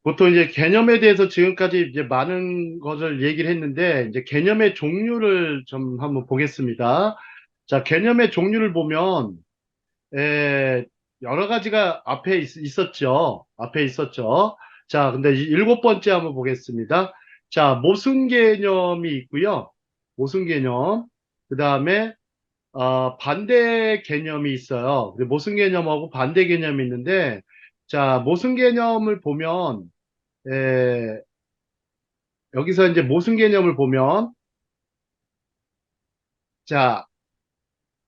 보통 이제 개념에 대해서 지금까지 이제 많은 것을 얘기를 했는데, 이제 개념의 종류를 좀 한번 보겠습니다. 자, 개념의 종류를 보면, 에, 여러 가지가 앞에 있었죠. 앞에 있었죠. 자, 근데 일곱 번째 한번 보겠습니다. 자, 모순 개념이 있고요. 모순 개념. 그 다음에, 반대 개념이 있어요. 모순 개념하고 반대 개념이 있는데, 자, 모순 개념을 보면, 에, 여기서 이제 모순 개념을 보면, 자,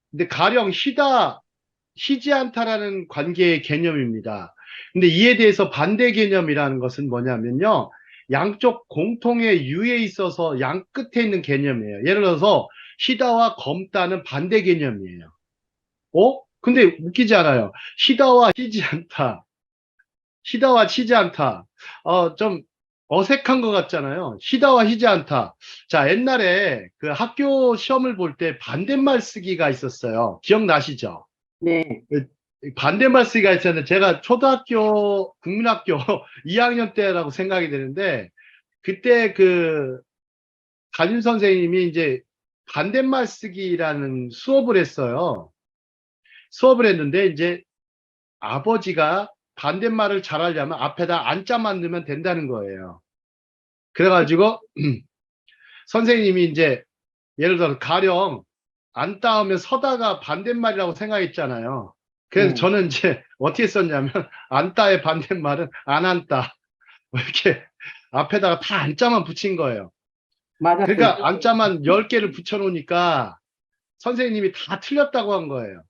근데 가령 희지 않다라는 관계의 개념입니다. 근데 이에 대해서 반대 개념이라는 것은 뭐냐면요. 양쪽 공통의 유에 있어서 양 끝에 있는 개념이에요. 예를 들어서 희다와 검다는 반대 개념이에요. 근데 웃기지 않아요. 희다와 희지 않다. 희다와 치지 않다. 좀 어색한 것 같잖아요. 희다와 희지 않다. 자, 옛날에 그 학교 시험을 볼 때 반대말 쓰기가 있었어요. 기억나시죠? 네. 그 반대말 쓰기가 있었는데 제가 초등학교, 국민학교 2학년 때라고 생각이 되는데 그때 그 담임 선생님이 이제 반대말 쓰기라는 수업을 했어요. 수업을 했는데 이제 아버지가 반대말을 잘하려면 앞에다 안자만 넣으면 된다는 거예요. 그래가지고 선생님이 이제 예를 들어 가령 앉다 하면 서다가 반대말이라고 생각했잖아요. 그래서 네. 저는 이제 어떻게 썼냐면 앉다의 반대말은 안 앉다 이렇게 앞에다가 다 안자만 붙인 거예요. 맞았어요. 그러니까 안자만 10개를 붙여놓으니까 선생님이 다 틀렸다고 한 거예요.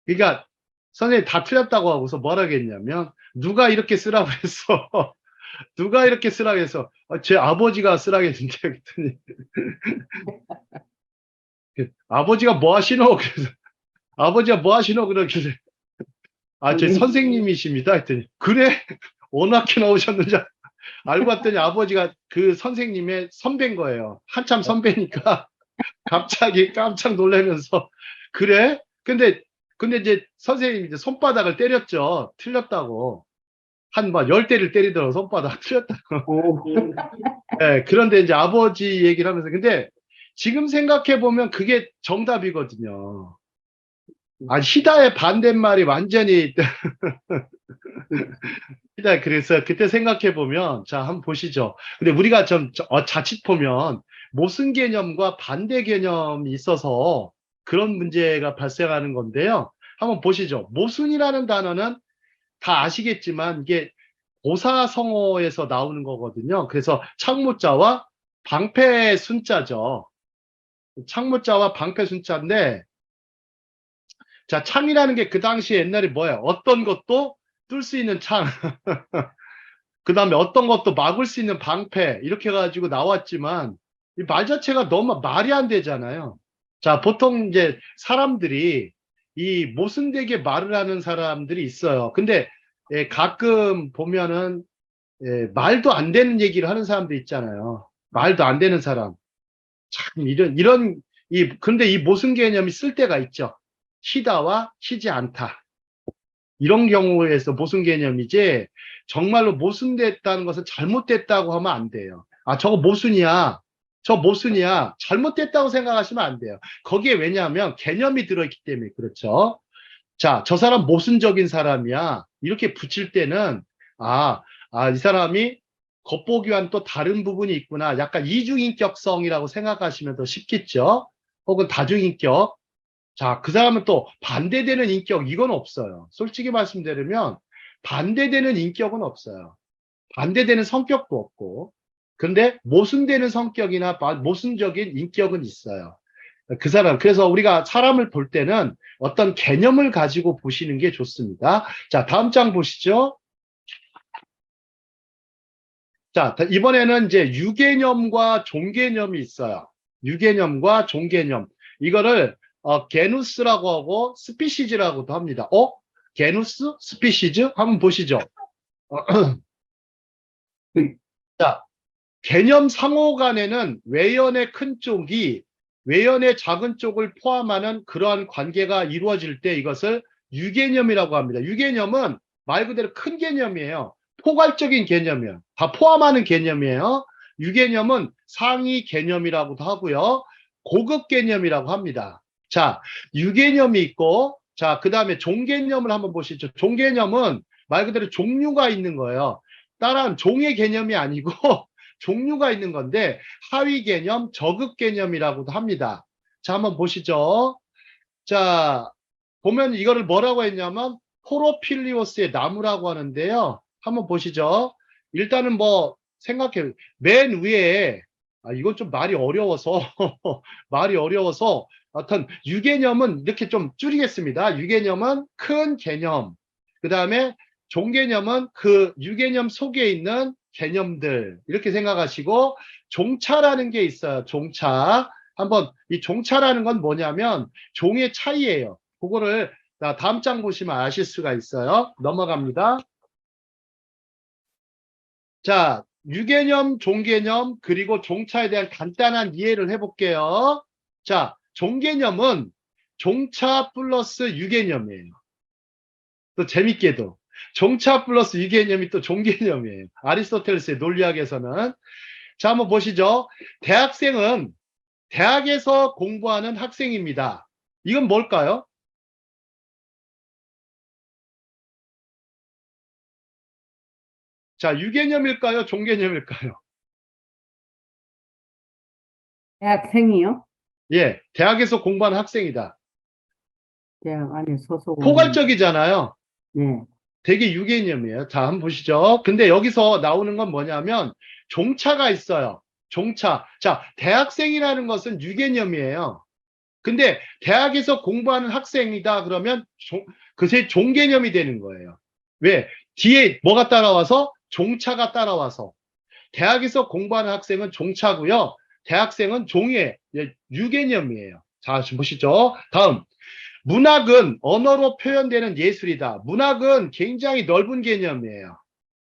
그러니까 선생님이 다 틀렸다고 하고서 뭐라 했냐면 누가 이렇게 쓰라고 했어. 누가 이렇게 쓰라고 해서 제 아버지가 쓰라고 했는데 그랬더니 아버지가 뭐 하시노? 그래서 아버지가 뭐 하시노? 그러길래 제 선생님. 선생님이십니다. 했더니 그래? 어느 학교 나오셨는지 알고 봤더니 아버지가 그 선생님의 선배인 거예요. 한참 선배니까 갑자기 깜짝 놀라면서 그래? 근데 이제 선생님이 이제 손바닥을 때렸죠. 틀렸다고. 한 뭐 10대를 때리더라고 손바닥 틀렸다고. 오. 네, 그런데 이제 아버지 얘기를 하면서 근데 지금 생각해 보면 그게 정답이거든요. 희다의 반대말이 완전히 희다. 그래서 그때 생각해 보면 자 한번 보시죠. 근데 우리가 좀 자칫 보면 모순 개념과 반대 개념이 있어서 그런 문제가 발생하는 건데요. 한번 보시죠. 모순이라는 단어는 다 아시겠지만 이게 고사성어에서 나오는 거거든요. 그래서 창모자와 방패 순자죠. 창모자와 방패 순자인데 자, 창이라는 게 그 당시 옛날에 뭐야? 어떤 것도 뚫을 수 있는 창. 그 다음에 어떤 것도 막을 수 있는 방패. 이렇게 해가지고 나왔지만 이 말 자체가 너무 말이 안 되잖아요. 자, 보통 이제 사람들이 이 모순되게 말을 하는 사람들이 있어요. 근데 가끔 보면은 말도 안 되는 얘기를 하는 사람도 있잖아요. 말도 안 되는 사람. 참 근데 이 모순 개념이 쓸 때가 있죠. 희다와 희지 않다. 이런 경우에서 모순 개념이지 정말로 모순됐다는 것은 잘못됐다고 하면 안 돼요. 저거 모순이야. 저 모순이야. 잘못됐다고 생각하시면 안 돼요. 거기에 왜냐하면 개념이 들어있기 때문에 그렇죠. 자, 저 사람 모순적인 사람이야. 이렇게 붙일 때는 이 사람이 겉보기와는 또 다른 부분이 있구나. 약간 이중인격성이라고 생각하시면 더 쉽겠죠. 혹은 다중인격. 자, 그 사람은 또 반대되는 인격, 이건 없어요. 솔직히 말씀드리면 반대되는 인격은 없어요. 반대되는 성격도 없고. 근데 모순되는 성격이나 모순적인 인격은 있어요. 그 사람. 그래서 우리가 사람을 볼 때는 어떤 개념을 가지고 보시는 게 좋습니다. 자, 다음 장 보시죠. 자, 이번에는 이제 유개념과 종개념이 있어요. 유개념과 종개념. 이거를 게누스라고 하고 스피시즈라고도 합니다. 게누스? 스피시즈? 한번 보시죠. 자, 개념 상호 간에는 외연의 큰 쪽이 외연의 작은 쪽을 포함하는 그러한 관계가 이루어질 때 이것을 유개념이라고 합니다. 유개념은 말 그대로 큰 개념이에요. 포괄적인 개념이에요. 다 포함하는 개념이에요. 유개념은 상위 개념이라고도 하고요. 고급 개념이라고 합니다. 자, 유개념이 있고, 자, 그 다음에 종개념을 한번 보시죠. 종개념은 말 그대로 종류가 있는 거예요. 따라한 종의 개념이 아니고 종류가 있는 건데 하위 개념, 저급 개념이라고도 합니다. 자, 한번 보시죠. 자, 보면 이거를 뭐라고 했냐면 포로필리오스의 나무라고 하는데요. 한번 보시죠. 일단은 뭐 생각해 맨 위에 이건 좀 말이 어려워서 말이 어려워서 어떤 유개념은 이렇게 좀 줄이겠습니다. 유개념은 큰 개념. 그 다음에 종개념은 그 유개념 속에 있는 개념들 이렇게 생각하시고 종차라는 게 있어요. 종차. 한번 이 종차라는 건 뭐냐면 종의 차이예요. 그거를 다음 장 보시면 아실 수가 있어요. 넘어갑니다. 자, 유개념, 종개념, 그리고 종차에 대한 간단한 이해를 해볼게요. 자, 종개념은 종차 플러스 유개념이에요. 또 재밌게도 종차 플러스 유개념이 또 종개념이에요. 아리스토텔레스의 논리학에서는. 자, 한번 보시죠. 대학생은 대학에서 공부하는 학생입니다. 이건 뭘까요? 자, 유개념일까요? 종개념일까요? 대학생이요? 예, 대학에서 공부하는 학생이다. 대학 안에 소속은, 포괄적이잖아요. 네. 되게 유개념이에요. 자, 한번 보시죠. 근데 여기서 나오는 건 뭐냐면 종차가 있어요. 종차. 자, 대학생이라는 것은 유개념이에요. 근데 대학에서 공부하는 학생이다 그러면 그새 종개념이 되는 거예요. 왜? 뒤에 뭐가 따라와서? 종차가 따라와서. 대학에서 공부하는 학생은 종차고요. 대학생은 종의 유개념이에요. 자, 지금 보시죠. 다음. 문학은 언어로 표현되는 예술이다. 문학은 굉장히 넓은 개념이에요.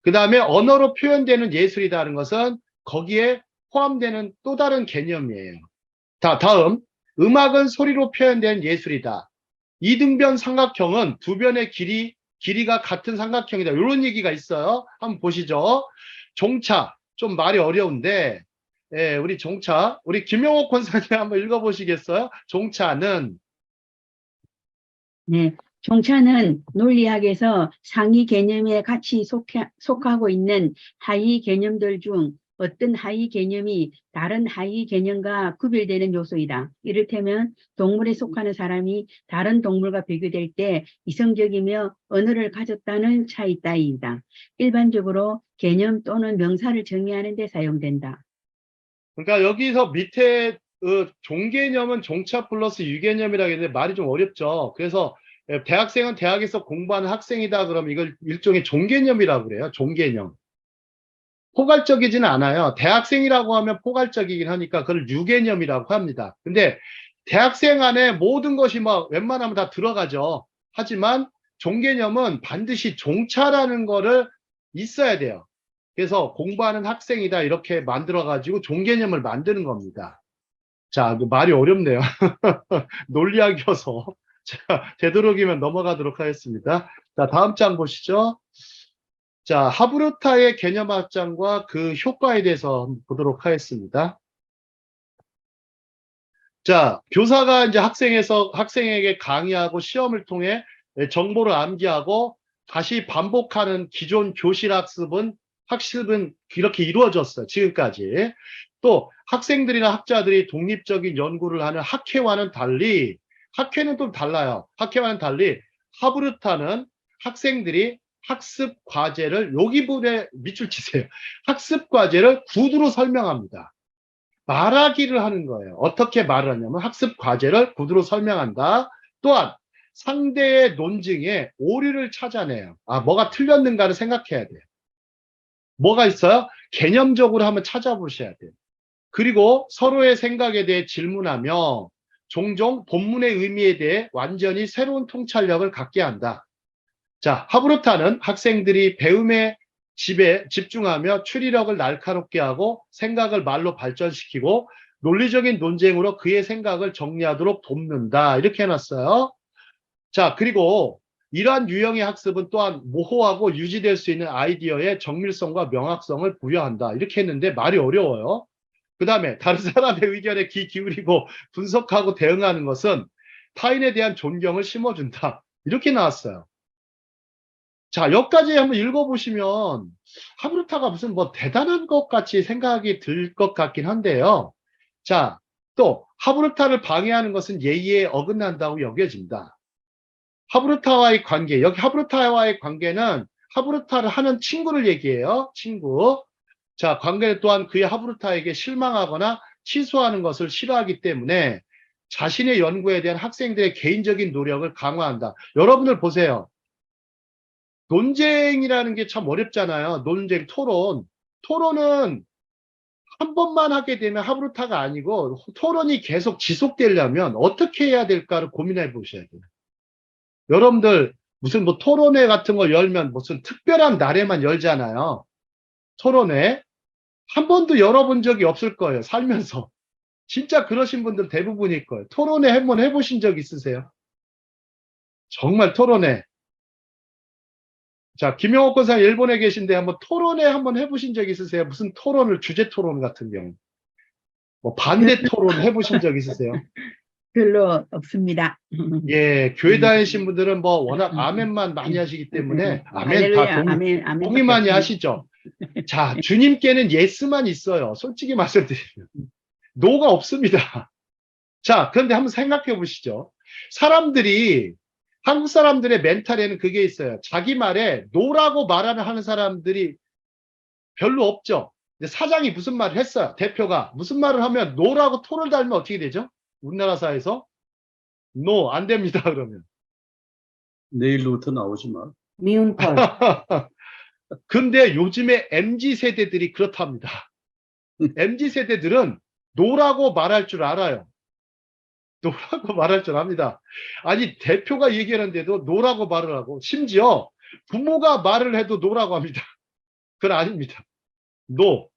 그 다음에 언어로 표현되는 예술이라는 것은 거기에 포함되는 또 다른 개념이에요. 다음. 음악은 소리로 표현된 예술이다. 이등변 삼각형은 두 변의 길이가 같은 삼각형이다. 이런 얘기가 있어요. 한번 보시죠. 종차. 좀 말이 어려운데, 예, 우리 종차. 우리 김용옥 권사님 한번 읽어보시겠어요? 종차는, 네, 종차는 논리학에서 상위 개념에 같이 속하고 있는 하위 개념들 중 어떤 하위 개념이 다른 하위 개념과 구별되는 요소이다. 이를테면 동물에 속하는 사람이 다른 동물과 비교될 때 이성적이며 언어를 가졌다는 차이 따위이다. 일반적으로 개념 또는 명사를 정의하는 데 사용된다. 그러니까 여기서 밑에 종개념은 종차 플러스 유개념이라고 했는데 말이 좀 어렵죠. 그래서 대학생은 대학에서 공부하는 학생이다 그러면 이걸 일종의 종개념이라고 그래요. 종개념. 포괄적이지는 않아요. 대학생이라고 하면 포괄적이긴 하니까 그걸 유개념이라고 합니다. 근데 대학생 안에 모든 것이 뭐 웬만하면 다 들어가죠. 하지만 종개념은 반드시 종차라는 거를 있어야 돼요. 그래서 공부하는 학생이다 이렇게 만들어가지고 종개념을 만드는 겁니다. 자, 말이 어렵네요. 논리학이어서. 자, 되도록이면 넘어가도록 하겠습니다. 자, 다음 장 보시죠. 자, 하브르타의 개념 확장과 그 효과에 대해서 한번 보도록 하겠습니다. 자, 교사가 이제 학생에게 강의하고 시험을 통해 정보를 암기하고 다시 반복하는 기존 교실 학습은 이렇게 이루어졌어요. 지금까지. 또 학생들이나 학자들이 독립적인 연구를 하는 학회와는 달리, 학회는 좀 달라요. 학회와는 달리 하브르타는 학생들이 학습 과제를 여기 부분에 밑줄 치세요. 학습 과제를 구두로 설명합니다. 말하기를 하는 거예요. 어떻게 말을 하냐면 학습 과제를 구두로 설명한다. 또한 상대의 논증에 오류를 찾아내요. 뭐가 틀렸는가를 생각해야 돼요. 뭐가 있어요? 개념적으로 한번 찾아보셔야 돼요. 그리고 서로의 생각에 대해 질문하며 종종 본문의 의미에 대해 완전히 새로운 통찰력을 갖게 한다. 자, 하브르타는 학생들이 배움에 집중하며 추리력을 날카롭게 하고 생각을 말로 발전시키고 논리적인 논쟁으로 그의 생각을 정리하도록 돕는다. 이렇게 해놨어요. 자, 그리고 이러한 유형의 학습은 또한 모호하고 유지될 수 있는 아이디어의 정밀성과 명확성을 부여한다. 이렇게 했는데 말이 어려워요. 그 다음에 다른 사람의 의견에 귀 기울이고 분석하고 대응하는 것은 타인에 대한 존경을 심어준다. 이렇게 나왔어요. 자, 여기까지 한번 읽어보시면 하브르타가 무슨 뭐 대단한 것 같이 생각이 들 것 같긴 한데요. 자, 또 하브르타를 방해하는 것은 예의에 어긋난다고 여겨진다. 하브르타와의 관계, 여기 하브르타와의 관계는 하브르타를 하는 친구를 얘기해요. 친구. 자, 관계 또한 그의 하브르타에게 실망하거나 취소하는 것을 싫어하기 때문에 자신의 연구에 대한 학생들의 개인적인 노력을 강화한다. 여러분들 보세요. 논쟁이라는 게 참 어렵잖아요. 논쟁, 토론. 토론은 한 번만 하게 되면 하브르타가 아니고 토론이 계속 지속되려면 어떻게 해야 될까를 고민해 보셔야 돼요. 여러분들 무슨 뭐 토론회 같은 거 열면 무슨 특별한 날에만 열잖아요. 토론회. 한 번도 열어본 적이 없을 거예요. 살면서. 진짜 그러신 분들 대부분일 거예요. 토론회 한번 해보신 적 있으세요? 정말 토론회. 자, 김영옥 권사 일본에 계신데 한번 토론회 한번 해보신 적 있으세요? 무슨 토론을, 주제 토론 같은 경우. 뭐 반대 토론 해보신 적 있으세요? 별로 없습니다. 예, 교회 다니신 분들은 뭐 워낙 아멘만 많이 하시기 때문에 아멘 다 할렐루야, 아멘, 아멘. 동의 많이 하시죠. 자, 주님께는 예스만 있어요. 솔직히 말씀드리면. 노가 없습니다. 자, 그런데 한번 생각해 보시죠. 사람들이, 한국 사람들의 멘탈에는 그게 있어요. 자기 말에 노라고 말하는 하는 사람들이 별로 없죠. 근데 사장이 무슨 말을 했어요. 대표가 무슨 말을 하면 노라고 토를 달면 어떻게 되죠? 우리나라 사회에서 노, 안 됩니다. 그러면. 내일로부터 나오지 마. 미운 털. 근데 요즘에 MZ세대들이 그렇답니다. MZ세대들은 노라고 말할 줄 알아요. 노라고 말할 줄 압니다. 아니, 대표가 얘기하는데도 노라고 말을 하고, 심지어 부모가 말을 해도 노라고 합니다. 그건 아닙니다. 노.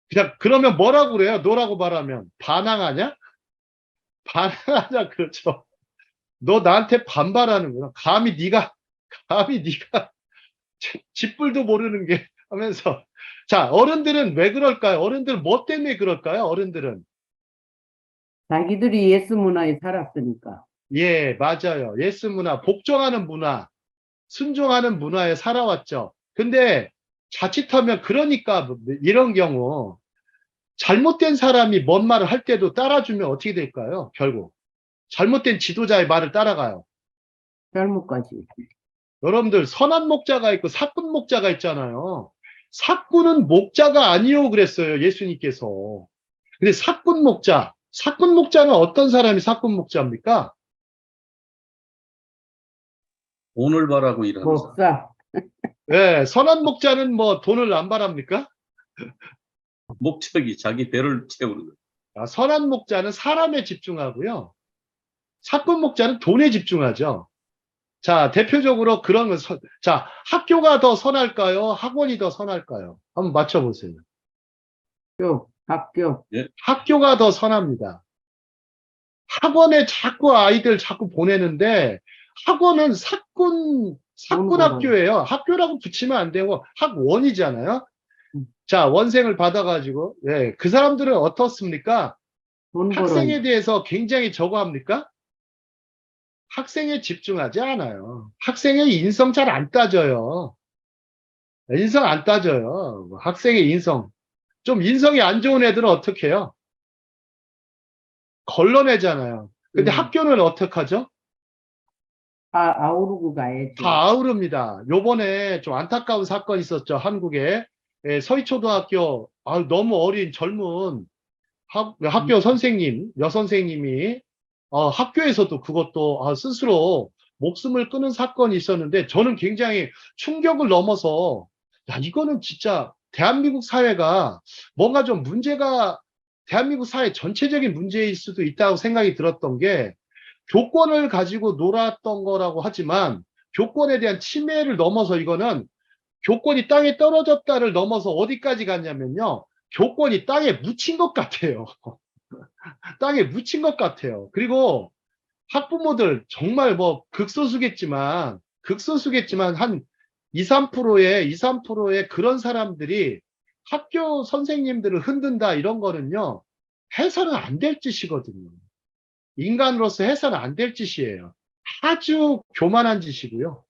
그냥, 그러면 뭐라고 그래요? 노라고 말하면. 반항하냐? 반항하냐, 그렇죠. 너 나한테 반발하는구나. 감히 네가 짓불도 모르는 게 하면서. 자, 어른들은 왜 그럴까요? 어른들은 뭐 때문에 그럴까요? 어른들은. 자기들이 예스 문화에 살았으니까. 예, 맞아요. 예스 문화, 복종하는 문화, 순종하는 문화에 살아왔죠. 근데 자칫하면 그러니까 이런 경우 잘못된 사람이 뭔 말을 할 때도 따라주면 어떻게 될까요? 결국. 잘못된 지도자의 말을 따라가요. 잘못까지. 여러분들 선한 목자가 있고 사꾼 목자가 있잖아요. 사꾼은 목자가 아니요 그랬어요. 예수님께서. 근데 사꾼 목자는 어떤 사람이 사꾼 목자입니까? 돈을 바라고 일하는 사람. 목사. 네, 선한 목자는 뭐 돈을 안 바랍니까? 목적이 자기 배를 채우는 거예요. 아, 선한 목자는 사람에 집중하고요. 사꾼 목자는 돈에 집중하죠. 자, 대표적으로 그런 건, 자, 학교가 더 선할까요? 학원이 더 선할까요? 한번 맞춰보세요. 학교. 학교가 더 선합니다. 학원에 자꾸 보내는데, 학원은 사꾼 학교예요. 학교라고 붙이면 안 되고, 학원이잖아요. 자, 원생을 받아가지고, 예, 그 사람들은 어떻습니까? 돈 벌어. 학생에 대해서 굉장히 저거 합니까? 학생에 집중하지 않아요. 학생의 인성 잘 안 따져요. 인성 안 따져요. 학생의 인성. 좀 인성이 안 좋은 애들은 어떻게 해요? 걸러내잖아요. 근데 학교는 어떡하죠? 아우르고 가야지. 다 아우릅니다. 요번에 좀 안타까운 사건이 있었죠. 한국에. 예, 서희초등학교, 너무 어린 젊은 학교 선생님, 여선생님이 학교에서도 그것도 스스로 목숨을 끊은 사건이 있었는데 저는 굉장히 충격을 넘어서 야, 이거는 진짜 대한민국 사회가 뭔가 좀 문제가 대한민국 사회 전체적인 문제일 수도 있다고 생각이 들었던 게 교권을 가지고 놀았던 거라고 하지만 교권에 대한 침해를 넘어서 이거는 교권이 땅에 떨어졌다를 넘어서 어디까지 갔냐면요. 교권이 땅에 묻힌 것 같아요. 땅에 묻힌 것 같아요. 그리고 학부모들 정말 뭐 극소수겠지만 극소수겠지만 한 2, 3%의 그런 사람들이 학교 선생님들을 흔든다 이런 거는요. 해서는 안 될 짓이거든요. 인간으로서 해서는 안 될 짓이에요. 아주 교만한 짓이고요.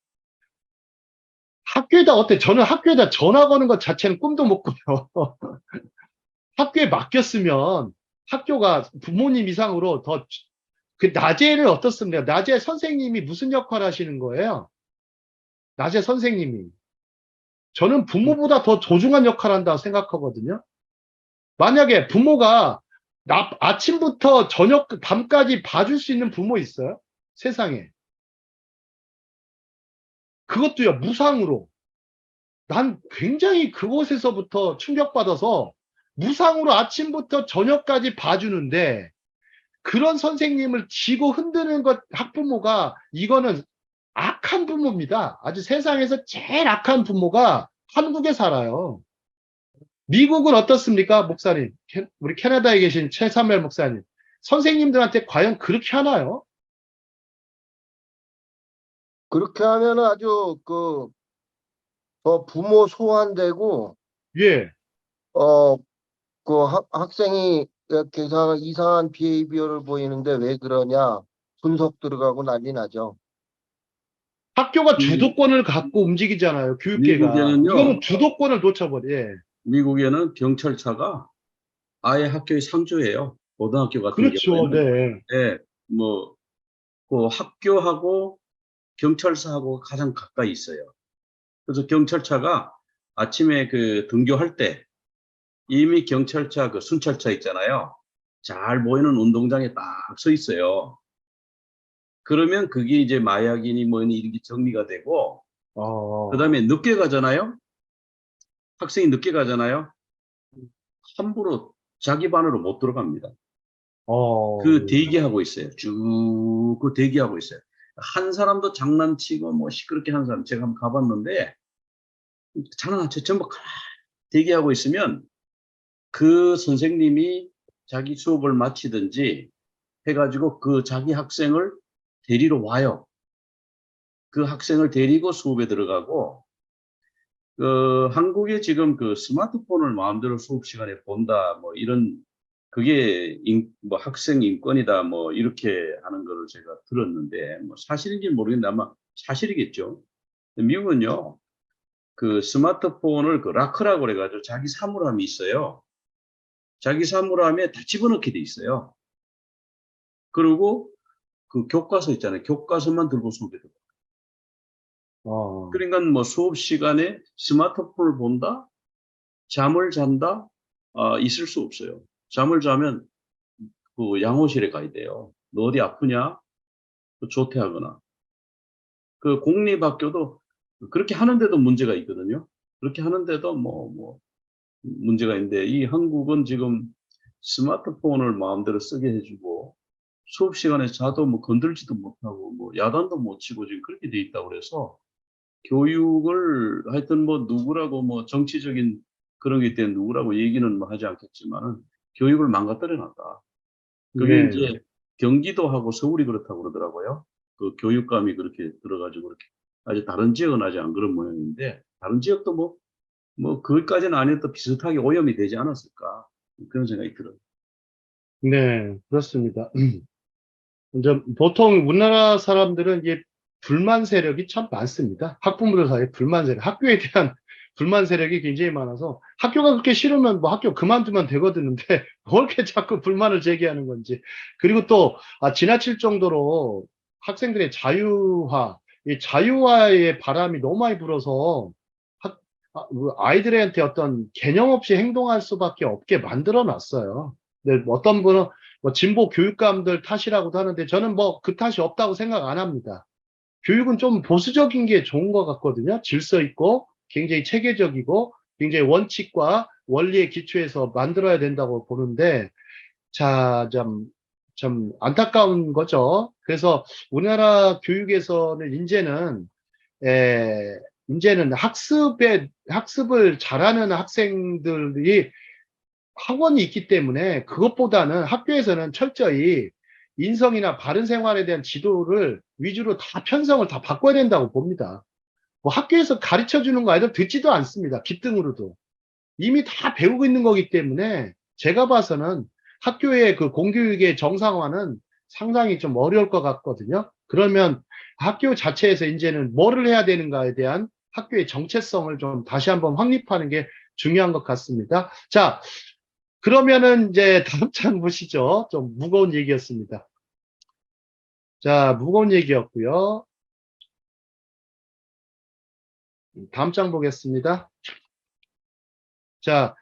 저는 학교에다 전화 거는 것 자체는 꿈도 못 꿔요. 학교에 맡겼으면 학교가 부모님 이상으로 낮에는 어떻습니까? 낮에 선생님이 무슨 역할을 하시는 거예요? 낮에 선생님이. 저는 부모보다 더 소중한 역할을 한다고 생각하거든요. 만약에 부모가 아침부터 밤까지 봐줄 수 있는 부모 있어요? 세상에. 그것도요, 무상으로. 난 굉장히 그곳에서부터 충격받아서 무상으로 아침부터 저녁까지 봐주는데 그런 선생님을 지고 흔드는 것 학부모가 이거는 악한 부모입니다. 아주 세상에서 제일 악한 부모가 한국에 살아요. 미국은 어떻습니까, 목사님? 우리 캐나다에 계신 최삼열 목사님. 선생님들한테 과연 그렇게 하나요? 그렇게 하면 아주 부모 소환되고 예. 학생이 이렇게 이상한 비헤이비어를 보이는데 왜 그러냐 분석 들어가고 난리 나죠. 학교가 주도권을 갖고 움직이잖아요, 교육계가. 미국에는요. 이거는 주도권을 놓쳐버려. 예. 미국에는 경찰차가 아예 학교의 상주예요. 고등학교 같은 그렇죠. 경우에는. 네. 예, 그 학교하고 경찰서하고 가장 가까이 있어요. 그래서 경찰차가 아침에 그 등교할 때 이미 경찰차 그 순찰차 있잖아요. 잘 보이는 운동장에 딱 서 있어요. 그러면 그게 이제 마약이니 뭐니 이렇게 정리가 되고, 그다음에 늦게 가잖아요. 학생이 늦게 가잖아요. 함부로 자기 반으로 못 들어갑니다. 그 대기하고 있어요. 쭉 그 대기하고 있어요. 한 사람도 장난치고 뭐 시끄럽게 하는 사람 제가 한번 가봤는데 장난 안 쳐. 전부 대기하고 있으면 그 선생님이 자기 수업을 마치든지 해가지고 그 자기 학생을 데리러 와요. 그 학생을 데리고 수업에 들어가고, 한국에 지금 그 스마트폰을 마음대로 수업 시간에 본다, 뭐 이런, 그게 뭐 학생 인권이다, 뭐 이렇게 하는 거를 제가 들었는데, 뭐 사실인지 모르겠는데 아마 사실이겠죠. 미국은요, 그 스마트폰을 그 라커라고 그래가지고 자기 사물함이 있어요. 자기 사물함에 다 집어넣게 돼 있어요. 그리고 그 교과서 있잖아요. 교과서만 들고 수업에 들어가요. 그러니까 뭐 수업 시간에 스마트폰을 본다, 잠을 잔다, 있을 수 없어요. 잠을 자면 그 양호실에 가야 돼요. 너 어디 아프냐? 조퇴하거나. 그 공립학교도 그렇게 하는데도 문제가 있거든요. 그렇게 하는데도 뭐 문제가 있는데, 이 한국은 지금 스마트폰을 마음대로 쓰게 해주고 수업 시간에 자도 뭐 건들지도 못하고 뭐 야단도 못 치고 지금 그렇게 돼 있다고 그래서, 교육을 하여튼 뭐 누구라고 뭐 정치적인 그런 게 때문에 누구라고 얘기는 뭐 하지 않겠지만은 교육을 망가뜨려 놨다. 그게 네. 이제 경기도하고 서울이 그렇다고 그러더라고요. 그 교육감이 그렇게 들어가지고 그렇게. 아직 다른 지역은 아직 안 그런 모양인데, 다른 지역도 뭐 거기까지는 아니어도 비슷하게 오염이 되지 않았을까, 그런 생각이 들어요. 네, 그렇습니다. 이제 보통 우리나라 사람들은 이게 불만 세력이 참 많습니다. 학부모들 사이에 불만 세력, 학교에 대한 불만 세력이 굉장히 많아서 학교가 그렇게 싫으면 뭐 학교 그만두면 되거든요. 왜 이렇게 자꾸 불만을 제기하는 건지. 그리고 또 지나칠 정도로 학생들의 이 자유화의 바람이 너무 많이 불어서 아이들한테 어떤 개념 없이 행동할 수밖에 없게 만들어 놨어요. 근데 어떤 분은 뭐 진보 교육감들 탓이라고도 하는데 저는 뭐 그 탓이 없다고 생각 안 합니다. 교육은 좀 보수적인 게 좋은 것 같거든요. 질서 있고 굉장히 체계적이고 굉장히 원칙과 원리에 기초해서 만들어야 된다고 보는데, 자, 좀 안타까운 거죠. 그래서 우리나라 교육에서는 이제는 학습을 잘하는 학생들이 학원이 있기 때문에 그것보다는 학교에서는 철저히 인성이나 바른 생활에 대한 지도를 위주로 다 편성을 다 바꿔야 된다고 봅니다. 뭐 학교에서 가르쳐 주는 거 아이들 듣지도 않습니다. 귓등으로도. 이미 다 배우고 있는 거기 때문에 제가 봐서는 학교의 그 공교육의 정상화는 상당히 좀 어려울 것 같거든요. 그러면 학교 자체에서 이제는 뭐를 해야 되는가에 대한 학교의 정체성을 좀 다시 한번 확립하는 게 중요한 것 같습니다. 자, 그러면은 이제 다음 장 보시죠. 좀 무거운 얘기였습니다. 자, 무거운 얘기였고요. 다음 장 보겠습니다. 자,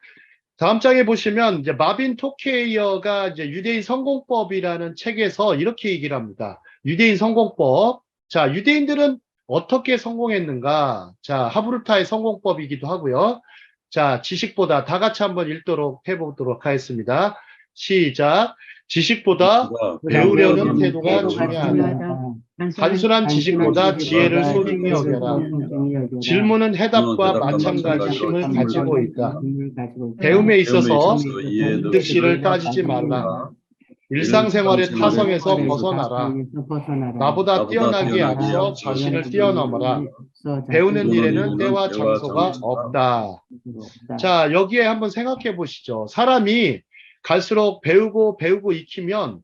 다음 장에 보시면 이제 마빈 토케이어가 이제 유대인 성공법이라는 책에서 이렇게 얘기를 합니다. 유대인 성공법. 자, 유대인들은 어떻게 성공했는가? 자, 하브루타의 성공법이기도 하고요. 자, 지식보다 다 같이 한번 읽도록 해보도록 하겠습니다. 시작. 지식보다 배우려는 태도가 중요하다. 단순한 지식보다 지혜를 소중히 여겨라. 질문은 해답과 마찬가지 힘을 가지고 있다. 배움에 있어서 득실을 따지지 말라. 일상생활의 타성에서 벗어나라. 나보다 뛰어나기 앞서 자신을 뛰어넘어라. 배우는 일에는 때와 장소가 없다. 자, 여기에 한번 생각해 보시죠. 사람이 갈수록 배우고 익히면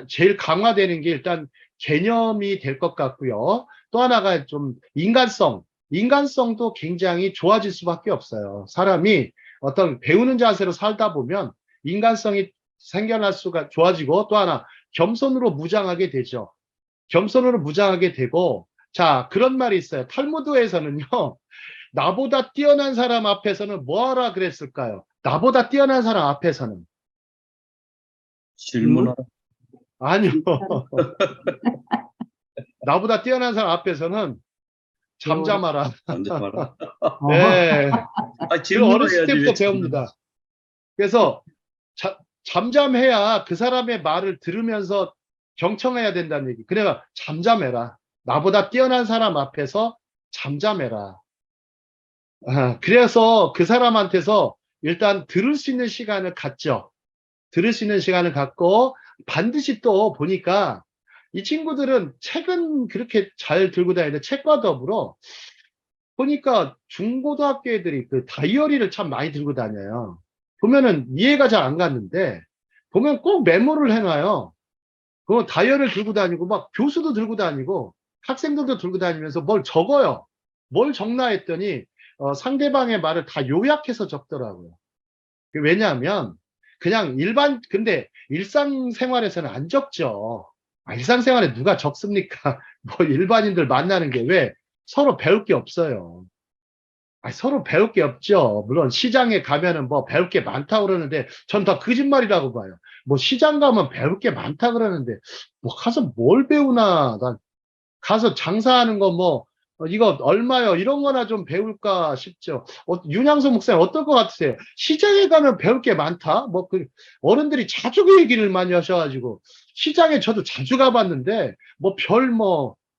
제일 강화되는 게 일단 개념이 될 것 같고요. 또 하나가 좀 인간성도 굉장히 좋아질 수밖에 없어요. 사람이 어떤 배우는 자세로 살다 보면 인간성이 생겨날 수가 좋아지고, 또 하나 겸손으로 무장하게 되죠. 겸손으로 무장하게 되고, 자, 그런 말이 있어요. 탈무드에서는요, 나보다 뛰어난 사람 앞에서는 뭐 하라 그랬을까요? 나보다 뛰어난 사람 앞에서는. 질문하라. 아니요. 나보다 뛰어난 사람 앞에서는 잠잠하라. 잠잠하라. 네. 아, 그 어렸을 질문해야지. 때부터 배웁니다. 그래서 잠잠해야 그 사람의 말을 들으면서 경청해야 된다는 얘기. 그래가 잠잠해라. 나보다 뛰어난 사람 앞에서 잠잠해라. 그래서 그 사람한테서 일단 들을 수 있는 시간을 갖죠. 들을 수 있는 시간을 갖고, 반드시 또 보니까 이 친구들은 책은 그렇게 잘 들고 다니는데, 책과 더불어 보니까 중고등학교 애들이 그 다이어리를 참 많이 들고 다녀요. 보면은 이해가 잘 안 갔는데, 보면 꼭 메모를 해놔요. 그 다이어리를 들고 다니고, 막 교수도 들고 다니고, 학생들도 들고 다니면서 뭘 적어요. 뭘 적나 했더니, 상대방의 말을 다 요약해서 적더라고요. 왜냐하면, 그냥 근데 일상생활에서는 안 적죠. 일상생활에 누가 적습니까? 뭐 일반인들 만나는 게 왜? 서로 배울 게 없어요. 서로 배울 게 없죠. 물론 시장에 가면은 뭐 배울 게 많다고 그러는데, 전 다 거짓말이라고 봐요. 뭐 시장 가면 배울 게 많다 그러는데, 뭐 가서 뭘 배우나. 난 가서 장사하는 거 뭐, 이거 얼마요? 이런 거나 좀 배울까 싶죠. 윤양석 목사님 어떨 것 같으세요? 시장에 가면 배울 게 많다? 뭐, 어른들이 자주 그 얘기를 많이 하셔가지고, 시장에 저도 자주 가봤는데,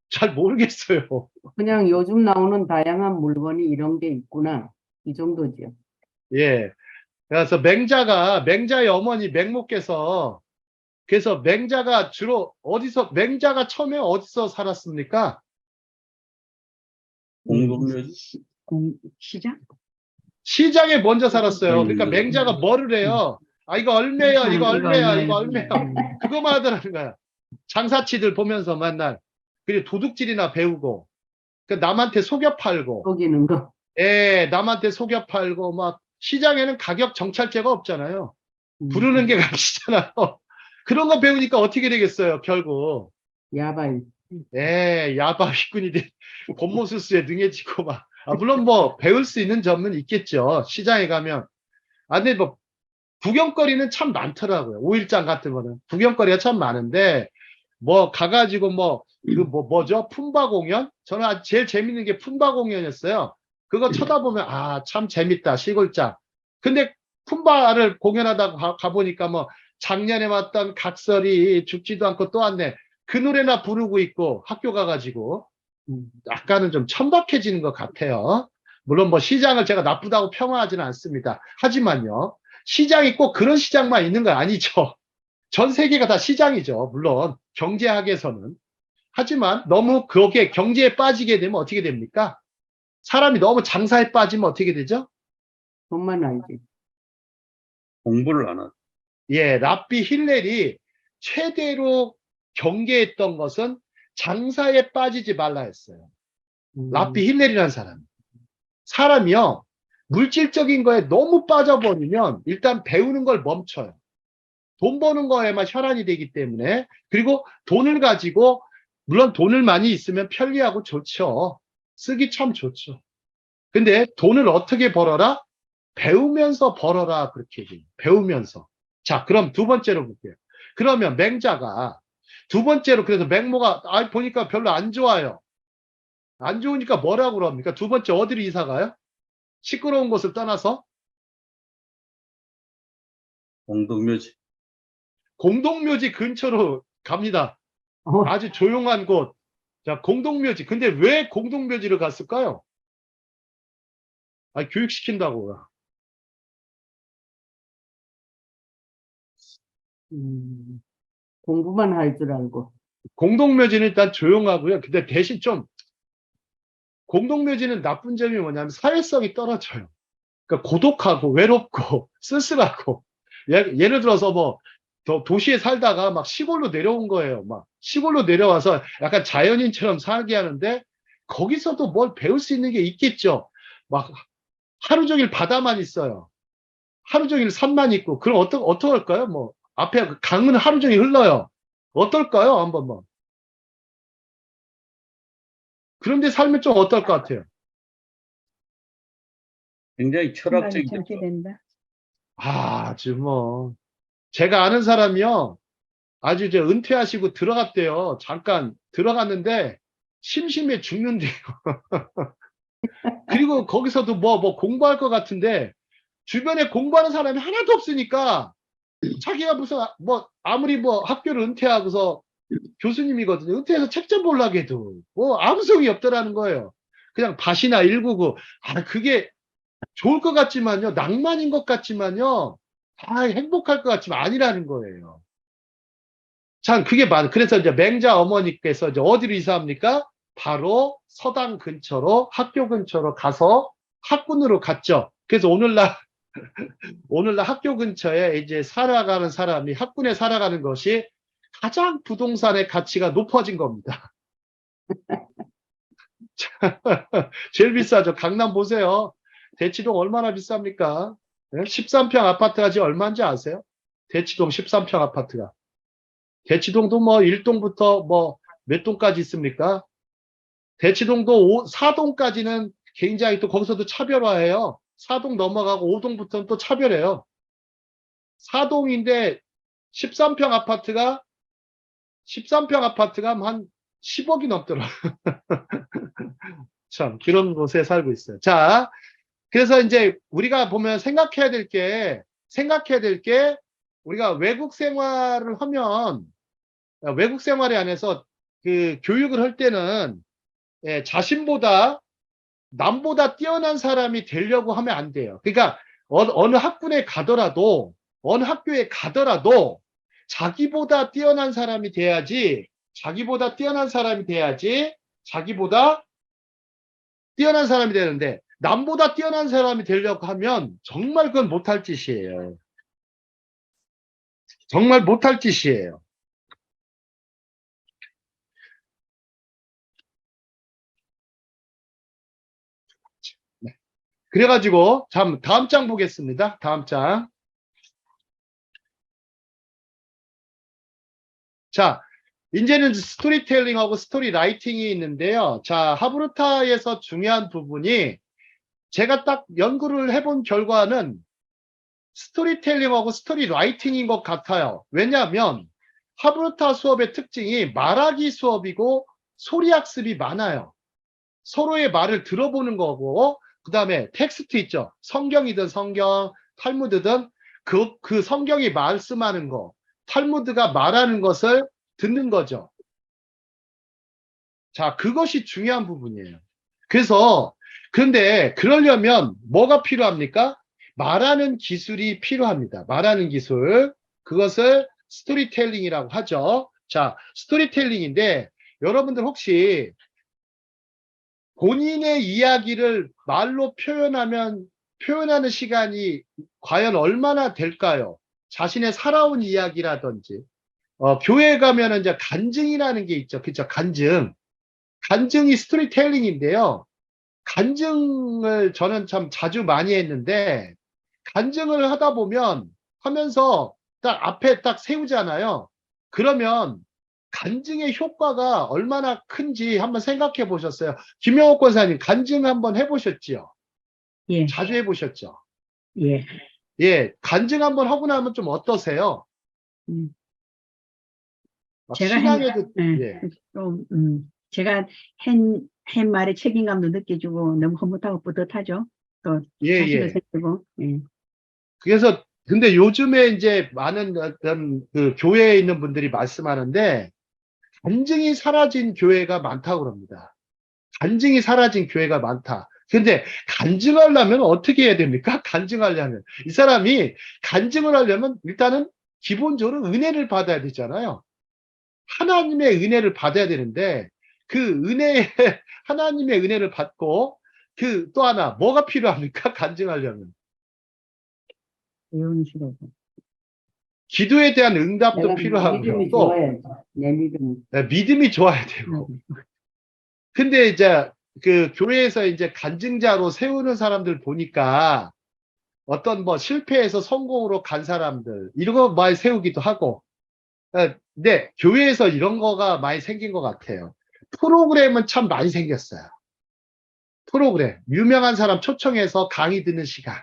잘 모르겠어요. 그냥 요즘 나오는 다양한 물건이 이런 게 있구나. 이 정도죠. 예. 그래서 맹자의 어머니 맹모께서, 그래서 맹자가 처음에 어디서 살았습니까? 공동묘지. 시장? 시장에 먼저 살았어요. 그러니까 맹자가 뭐를 해요? 이거 얼매요, 이거 얼매야, 이거 얼매야. 그거만 하더라는 거야. 장사치들 보면서 맨날. 그리고 도둑질이나 배우고, 남한테 속여 팔고, 속이는 거. 남한테 속여 팔고, 막, 시장에는 가격 정찰제가 없잖아요. 부르는 게 값이잖아요. 그런 거 배우니까 어떻게 되겠어요, 결국. 야바이. 야바 휘꾼이 곤모술수에 능해지고 막. 물론 뭐, 배울 수 있는 점은 있겠죠. 시장에 가면. 근데 뭐, 구경거리는 참 많더라고요. 5일장 같은 거는. 구경거리가 참 많은데, 뭐, 가가지고 뭐죠? 품바 공연? 저는 제일 재밌는 게 품바 공연이었어요. 그거 쳐다보면, 참 재밌다, 시골장. 근데 품바를 공연하다가 가보니까 뭐, 작년에 왔던 각설이 죽지도 않고 또 왔네. 그 노래나 부르고 있고, 학교 가가지고. 약간은 좀 천박해지는 것 같아요. 물론 뭐 시장을 제가 나쁘다고 평가하지는 않습니다. 하지만요, 시장이 꼭 그런 시장만 있는 건 아니죠. 전 세계가 다 시장이죠. 물론 경제학에서는. 하지만 너무 거기에 경제에 빠지게 되면 어떻게 됩니까? 사람이 너무 장사에 빠지면 어떻게 되죠? 돈만 알지. 공부를 안 하죠. 예, 랍비 힐렐이 최대로 경계했던 것은 장사에 빠지지 말라 했어요. 랍비 힐렐이라는 사람. 사람이요, 물질적인 거에 너무 빠져버리면 일단 배우는 걸 멈춰요. 돈 버는 거에만 혈안이 되기 때문에. 그리고 돈을 가지고, 물론 돈을 많이 있으면 편리하고 좋죠. 쓰기 참 좋죠. 근데 돈을 어떻게 벌어라? 배우면서 벌어라. 그렇게 얘기해요. 배우면서. 자, 그럼 두 번째로 볼게요. 그러면 맹자가 두 번째로, 그래서 맹모가 보니까 별로 안 좋아요. 안 좋으니까 뭐라고 그럽니까? 두 번째 어디로 이사 가요? 시끄러운 곳을 떠나서 공동묘지. 공동묘지 근처로 갑니다. 어, 아주 조용한 곳. 자, 공동묘지. 근데 왜 공동묘지를 갔을까요? 교육시킨다고요. 공부만 할 줄 알고. 공동묘지는 일단 조용하고요. 근데 대신 좀, 공동묘지는 나쁜 점이 뭐냐면 사회성이 떨어져요. 그러니까 고독하고 외롭고 쓸쓸하고. 예를 들어서 뭐 도시에 살다가 막 시골로 내려온 거예요. 막 시골로 내려와서 약간 자연인처럼 살게 하는데 거기서도 뭘 배울 수 있는 게 있겠죠. 막 하루 종일 바다만 있어요. 하루 종일 산만 있고. 그럼 어떡할까요? 뭐 앞에 강은 하루 종일 흘러요. 어떨까요? 한번 뭐. 그런데 살면 좀 어떨 것 같아요? 굉장히 생각이 철학적이죠. 전개된다. 아주 뭐. 제가 아는 사람이요. 아주 이제 은퇴하시고 들어갔대요. 잠깐 들어갔는데 심심해 죽는데요. 그리고 거기서도 뭐 공부할 것 같은데 주변에 공부하는 사람이 하나도 없으니까 자기가 무슨 뭐 아무리 뭐 학교를 은퇴하고서 교수님이거든요. 은퇴해서 책 좀 보려고 해도 뭐 아무 소용이 없더라는 거예요. 그냥 밭이나 일구고. 그게 좋을 것 같지만요. 낭만인 것 같지만요. 행복할 것 같지만 아니라는 거예요. 참 그게 그래서 이제 맹자 어머니께서 이제 어디로 이사합니까? 바로 서당 근처로, 학교 근처로 가서 학군으로 갔죠. 그래서 오늘날 학교 근처에 이제 살아가는 사람이, 학군에 살아가는 것이 가장 부동산의 가치가 높아진 겁니다. 제일 비싸죠. 강남 보세요. 대치동 얼마나 비쌉니까? 13평 아파트가 지금 얼마인지 아세요? 대치동 13평 아파트가. 대치동도 뭐 1동부터 뭐 몇 동까지 있습니까? 대치동도 4동까지는 굉장히 또 거기서도 차별화해요. 4동 넘어가고 5동부터는 또 차별해요. 4동인데 13평 아파트가 한 10억이 넘더라. 참 그런 곳에 살고 있어요. 자, 그래서 이제 우리가 보면 생각해야 될 게 우리가 외국 생활을 하면 외국 생활에 안에서 그 교육을 할 때는 자신보다 남보다 뛰어난 사람이 되려고 하면 안 돼요. 그러니까 어느 학군에 가더라도 어느 학교에 가더라도 자기보다 뛰어난 사람이 돼야지 자기보다 뛰어난 사람이 되는데 남보다 뛰어난 사람이 되려고 하면 정말 그건 못할 짓이에요. 정말 못할 짓이에요. 그래가지고 다음 장 보겠습니다. 다음 장. 자, 이제는 스토리텔링하고 스토리 라이팅이 있는데요. 자, 하브루타에서 중요한 부분이 제가 딱 연구를 해본 결과는 스토리텔링하고 스토리 라이팅인 것 같아요. 왜냐하면 하브루타 수업의 특징이 말하기 수업이고 소리학습이 많아요. 서로의 말을 들어보는 거고, 그 다음에 텍스트 있죠. 성경이든 성경, 탈무드든 그 성경이 말씀하는 거, 탈무드가 말하는 것을 듣는 거죠. 자, 그것이 중요한 부분이에요. 그런데 그러려면 뭐가 필요합니까? 말하는 기술이 필요합니다. 말하는 기술. 그것을 스토리텔링이라고 하죠. 자, 스토리텔링인데 여러분들 혹시 본인의 이야기를 말로 표현하는 시간이 과연 얼마나 될까요? 자신의 살아온 이야기라든지, 교회 가면은 이제 간증이라는 게 있죠. 그죠? 간증. 간증이 스토리텔링인데요. 간증을 저는 참 자주 많이 했는데, 간증을 하다 보면 하면서 딱 앞에 딱 세우잖아요. 그러면 간증의 효과가 얼마나 큰지 한번 생각해 보셨어요? 김영옥 권사님, 간증 한번 해보셨지요? 예, 자주 해보셨죠? 예. 예, 간증 한번 하고 나면 좀 어떠세요? 음. 막 제가 신앙에도, 예, 예, 좀, 제가 한 말에 책임감도 느껴지고 너무 흐뭇하고 뿌듯하죠. 또 예, 자신도 예. 생기고, 예. 그래서, 근데 요즘에 이제 많은 어떤 그 교회에 있는 분들이 말씀하는데, 간증이 사라진 교회가 많다고 그럽니다. 간증이 사라진 교회가 많다. 근데 간증하려면 어떻게 해야 됩니까? 간증하려면. 이 사람이 간증을 하려면 일단은 기본적으로 은혜를 받아야 되잖아요. 하나님의 은혜를 받아야 되는데 그 은혜, 하나님의 은혜를 받고 그 또 하나 뭐가 필요합니까? 간증하려면. 이런 식으로. 기도에 대한 응답도 내가 필요하고요. 믿음이 또 좋아야지. 내 믿음이. 믿음이 좋아야 되고. 근데 이제 그 교회에서 이제 간증자로 세우는 사람들 보니까 어떤 뭐 실패해서 성공으로 간 사람들 이런 거 많이 세우기도 하고. 근데 교회에서 이런 거가 많이 생긴 것 같아요. 프로그램은 참 많이 생겼어요. 프로그램 유명한 사람 초청해서 강의 듣는 시간.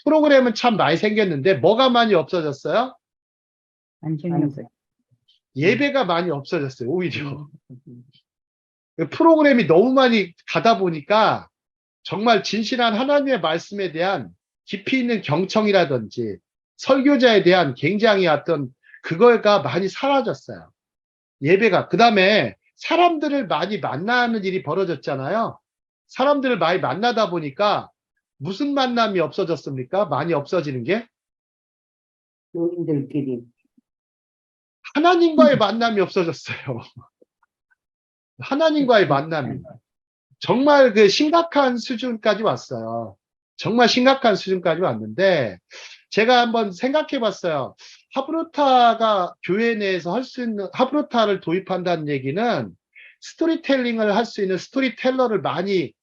프로그램은 참 많이 생겼는데 뭐가 많이 없어졌어요? 안정이 예배가 많이 없어졌어요. 오히려 프로그램이 너무 많이 가다 보니까 정말 진실한 하나님의 말씀에 대한 깊이 있는 경청이라든지 설교자에 대한 굉장히 어떤 그거가 많이 사라졌어요. 예배가. 그 다음에 사람들을 많이 만나는 일이 벌어졌잖아요. 사람들을 많이 만나다 보니까 무슨 만남이 없어졌습니까? 많이 없어지는 게 교인들끼리. 하나님과의 만남이 없어졌어요. 하나님과의 만남이. 정말 그 심각한 수준까지 왔어요. 정말 심각한 수준까지 왔는데 제가 한번 생각해 봤어요. 하브루타가 교회 내에서 할 수 있는 하브루타를 도입한다는 얘기는 스토리텔링을 할 수 있는 스토리텔러를 많이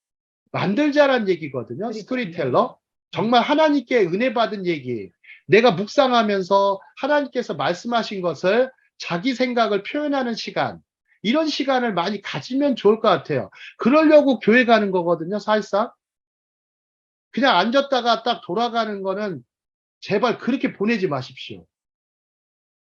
만들자라는 얘기거든요. 스토리텔러. 정말 하나님께 은혜 받은 얘기. 내가 묵상하면서 하나님께서 말씀하신 것을 자기 생각을 표현하는 시간. 이런 시간을 많이 가지면 좋을 것 같아요. 그러려고 교회 가는 거거든요, 사실상. 그냥 앉았다가 딱 돌아가는 거는 제발 그렇게 보내지 마십시오.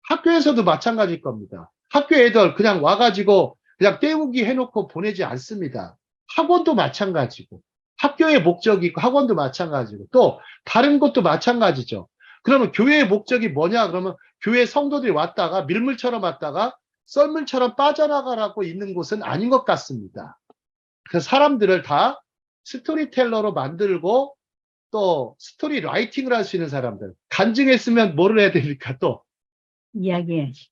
학교에서도 마찬가지일 겁니다. 학교 애들 그냥 와가지고 그냥 때우기 해놓고 보내지 않습니다. 학원도 마찬가지고, 학교의 목적이 있고, 학원도 마찬가지고, 또 다른 것도 마찬가지죠. 그러면 교회의 목적이 뭐냐? 그러면 교회 성도들이 왔다가 밀물처럼 왔다가 썰물처럼 빠져나가라고 있는 곳은 아닌 것 같습니다. 그래서 사람들을 다 스토리텔러로 만들고 또 스토리 라이팅을 할 수 있는 사람들. 간증했으면 뭐를 해야 됩니까? 또 이야기해야지.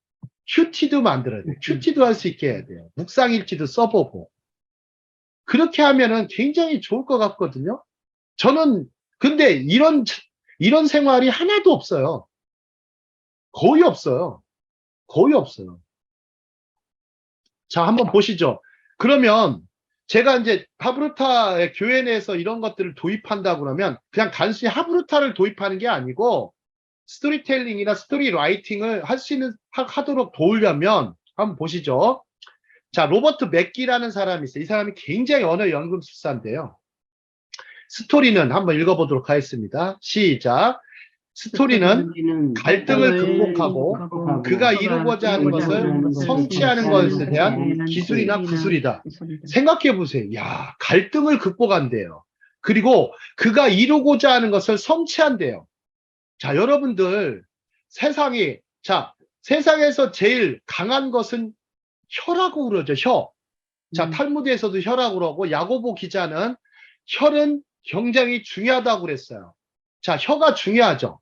큐티도 만들어야 돼요. 큐티도 할 수 있게 해야 돼요. 묵상일지도 써보고. 그렇게 하면은 굉장히 좋을 것 같거든요. 저는 근데 이런 생활이 하나도 없어요. 거의 없어요. 거의 없어요. 자, 한번 보시죠. 그러면 제가 이제 하브루타의 교회 내에서 이런 것들을 도입한다 그러면 그냥 단순히 하브루타를 도입하는 게 아니고 스토리텔링이나 스토리 라이팅을 할 수 있는 하도록 도우려면 한번 보시죠. 자, 로버트 맥기라는 사람이 있어요. 이 사람이 굉장히 언어 연금술사인데요. 스토리는 한번 읽어보도록 하겠습니다. 시작. 스토리는 갈등을 극복하고 그가 이루고자 하는 것을 성취하는 것에 대한 기술이나 구술이다. 생각해 보세요. 야, 갈등을 극복한대요. 그리고 그가 이루고자 하는 것을 성취한대요. 자, 여러분들 세상에서 제일 강한 것은 혀라고 그러죠. 혀. 자, 탈무드에서도 혀라고 그러고 야고보 기자는 혀는 굉장히 중요하다고 그랬어요. 자, 혀가 중요하죠.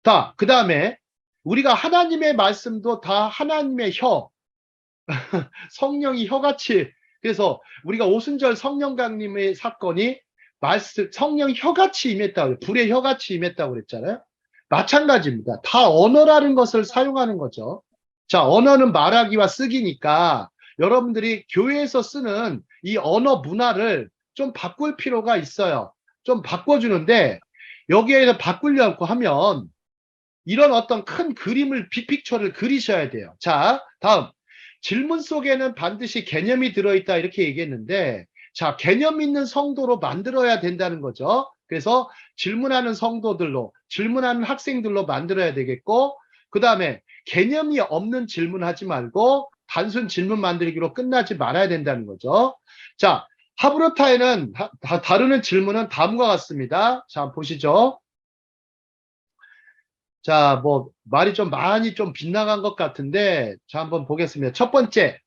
자, 그 다음에 우리가 하나님의 말씀도 다 하나님의 혀, 성령이 혀같이, 그래서 우리가 오순절 성령 강림의 사건이 말씀, 성령 혀같이 임했다고, 불의 혀같이 임했다고 그랬잖아요. 마찬가지입니다. 다 언어라는 것을 사용하는 거죠. 자, 언어는 말하기와 쓰기니까 여러분들이 교회에서 쓰는 이 언어 문화를 좀 바꿀 필요가 있어요. 좀 바꿔주는데 여기에서 바꾸려고 하면 이런 어떤 큰 그림을, 빅픽처를 그리셔야 돼요. 자, 다음. 질문 속에는 반드시 개념이 들어있다 이렇게 얘기했는데, 자, 개념 있는 성도로 만들어야 된다는 거죠. 그래서 질문하는 성도들로, 질문하는 학생들로 만들어야 되겠고, 그 다음에 개념이 없는 질문하지 말고 단순 질문 만들기로 끝나지 말아야 된다는 거죠. 자, 하브루타에는 다루는 질문은 다음과 같습니다. 자, 보시죠. 자, 뭐 말이 좀 많이 좀 빗나간 것 같은데, 자, 한번 보겠습니다. 첫 번째,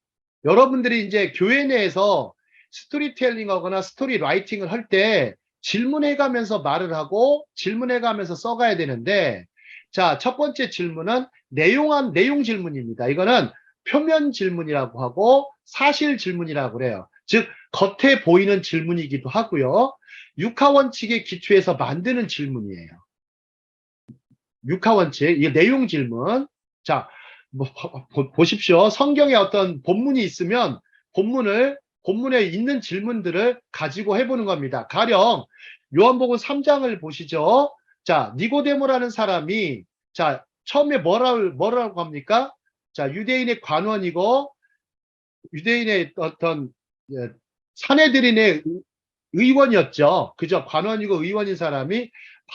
여러분들이 이제 교회 내에서 스토리텔링 하거나 스토리 라이팅을 할 때 질문해 가면서 말을 하고 질문해 가면서 써가야 되는데, 자, 첫 번째 질문은 내용 질문입니다. 이거는 표면 질문이라고 하고 사실 질문이라고 그래요. 즉 겉에 보이는 질문이기도 하고요. 육하원칙의 기초에서 만드는 질문이에요. 육하원칙, 이 내용 질문. 자, 뭐, 보십시오. 성경에 어떤 본문이 있으면 본문에 있는 질문들을 가지고 해보는 겁니다. 가령 요한복음 3장을 보시죠. 자, 니고데모라는 사람이, 자, 처음에 뭐라고 합니까? 자, 유대인의 관원이고 유대인의 어떤 사내들인의 의원이었죠. 그죠? 관원이고 의원인 사람이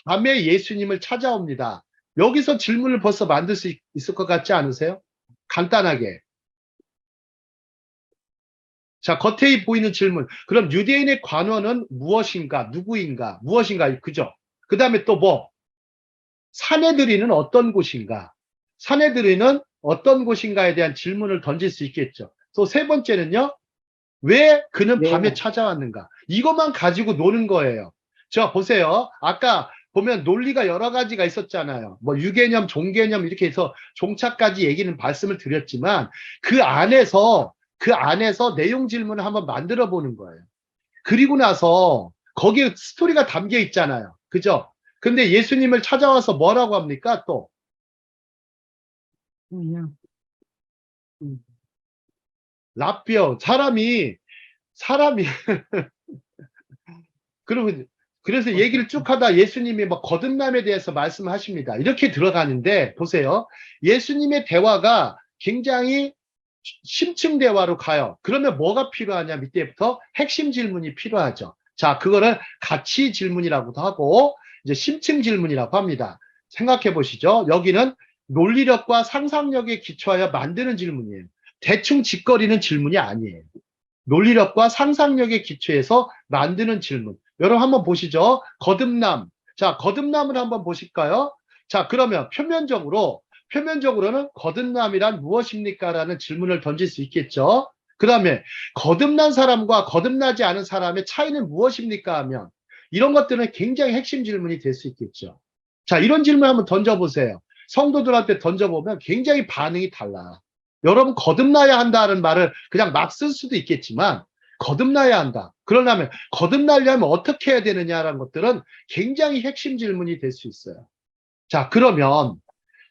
밤에 예수님을 찾아옵니다. 여기서 질문을 벌써 만들 수 있을 것 같지 않으세요? 간단하게. 자, 겉에 보이는 질문. 그럼 유대인의 관원은 무엇인가? 누구인가? 무엇인가? 그죠? 그 다음에 또 뭐? 사내들이는 어떤 곳인가? 사내들이는 어떤 곳인가에 대한 질문을 던질 수 있겠죠. 또 세 번째는요. 왜 그는 네. 밤에 찾아왔는가? 이것만 가지고 노는 거예요. 자, 보세요. 아까 보면 논리가 여러 가지가 있었잖아요. 뭐 유개념, 종개념 이렇게 해서 종착까지 얘기는 말씀을 드렸지만 그 안에서 내용 질문을 한번 만들어 보는 거예요. 그리고 나서 거기에 스토리가 담겨 있잖아요. 그죠? 근데 예수님을 찾아와서 뭐라고 합니까? 또 라비어, 사람이 그러면 그래서 얘기를 쭉 하다 예수님이 뭐 거듭남에 대해서 말씀하십니다. 이렇게 들어가는데 보세요. 예수님의 대화가 굉장히 심층 대화로 가요. 그러면 뭐가 필요하냐? 밑에부터 핵심 질문이 필요하죠. 자, 그거를 가치 질문이라고도 하고 이제 심층 질문이라고 합니다. 생각해 보시죠. 여기는 논리력과 상상력에 기초하여 만드는 질문이에요. 대충 짓거리는 질문이 아니에요. 논리력과 상상력에 기초해서 만드는 질문. 여러분 한번 보시죠. 거듭남. 자, 거듭남을 한번 보실까요? 자, 그러면 표면적으로는 거듭남이란 무엇입니까? 라는 질문을 던질 수 있겠죠. 그 다음에 거듭난 사람과 거듭나지 않은 사람의 차이는 무엇입니까? 하면 이런 것들은 굉장히 핵심 질문이 될 수 있겠죠. 자, 이런 질문 한번 던져보세요. 성도들한테 던져보면 굉장히 반응이 달라. 여러분 거듭나야 한다는 말을 그냥 막 쓸 수도 있겠지만 거듭나야 한다. 그러려면 거듭나려면 어떻게 해야 되느냐라는 것들은 굉장히 핵심 질문이 될 수 있어요. 자, 그러면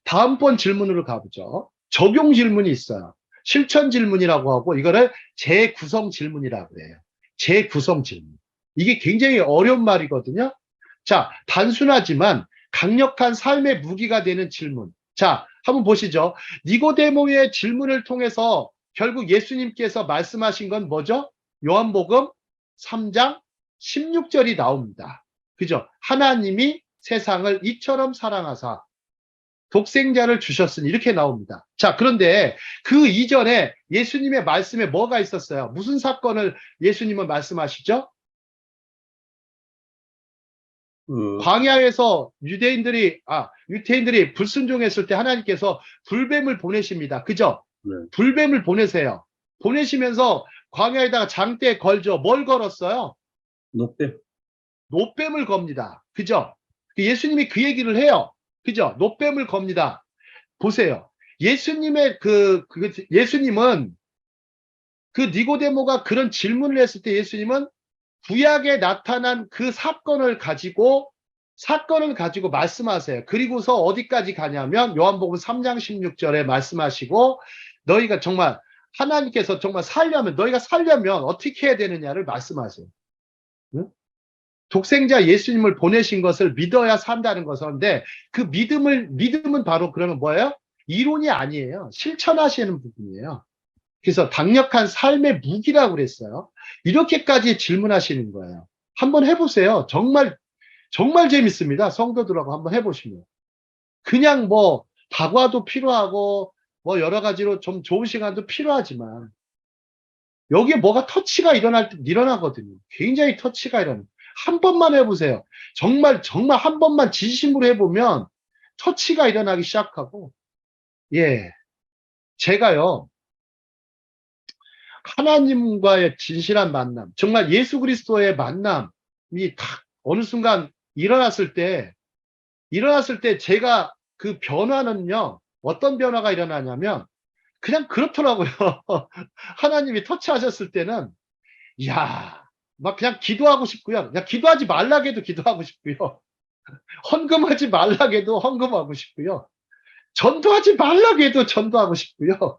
다음번 질문으로 가보죠. 적용 질문이 있어요. 실천 질문이라고 하고 이거를 재구성 질문이라고 해요. 재구성 질문. 이게 굉장히 어려운 말이거든요. 자, 단순하지만 강력한 삶의 무기가 되는 질문. 자, 한번 보시죠. 니고데모의 질문을 통해서 결국 예수님께서 말씀하신 건 뭐죠? 요한복음 3장 16절이 나옵니다. 그죠? 하나님이 세상을 이처럼 사랑하사 독생자를 주셨으니 이렇게 나옵니다. 자, 그런데 그 이전에 예수님의 말씀에 뭐가 있었어요? 무슨 사건을 예수님은 말씀하시죠? 광야에서 유태인들이 불순종했을 때 하나님께서 불뱀을 보내십니다. 그죠? 네. 불뱀을 보내세요. 보내시면서 광야에다가 장대에 걸죠. 뭘 걸었어요? 노뱀. 노뱀을 겁니다. 그죠? 예수님이 그 얘기를 해요. 그죠? 노뱀을 겁니다. 보세요. 예수님의 예수님은 그 니고데모가 그런 질문을 했을 때 예수님은 구약에 나타난 그 사건을 가지고 말씀하세요. 그리고서 어디까지 가냐면 요한복음 3장 16절에 말씀하시고 너희가 정말 하나님께서 정말 너희가 살려면 어떻게 해야 되느냐를 말씀하세요. 응? 독생자 예수님을 보내신 것을 믿어야 산다는 것인데 그 믿음은 바로 그러면 뭐예요? 이론이 아니에요. 실천하시는 부분이에요. 그래서 강력한 삶의 무기라고 그랬어요. 이렇게까지 질문하시는 거예요. 한번 해보세요. 정말 재밌습니다. 성도들하고 한번 해보시면. 그냥 뭐 다과도 필요하고 뭐 여러 가지로 좀 좋은 시간도 필요하지만 여기에 뭐가 터치가 일어나거든요. 굉장히 터치가 일어나요. 한 번만 해보세요. 정말 한 번만 진심으로 해보면 터치가 일어나기 시작하고, 예, 제가요 하나님과의 진실한 만남, 정말 예수 그리스도의 만남이 딱 어느 순간 일어났을 때 제가 그 변화는요, 어떤 변화가 일어나냐면 그냥 그렇더라고요. 하나님이 터치하셨을 때는 이야, 막 그냥 기도하고 싶고요. 그냥 기도하지 말라고 해도 기도하고 싶고요. 헌금하지 말라고 해도 헌금하고 싶고요. 전도하지 말라고 해도 전도하고 싶고요.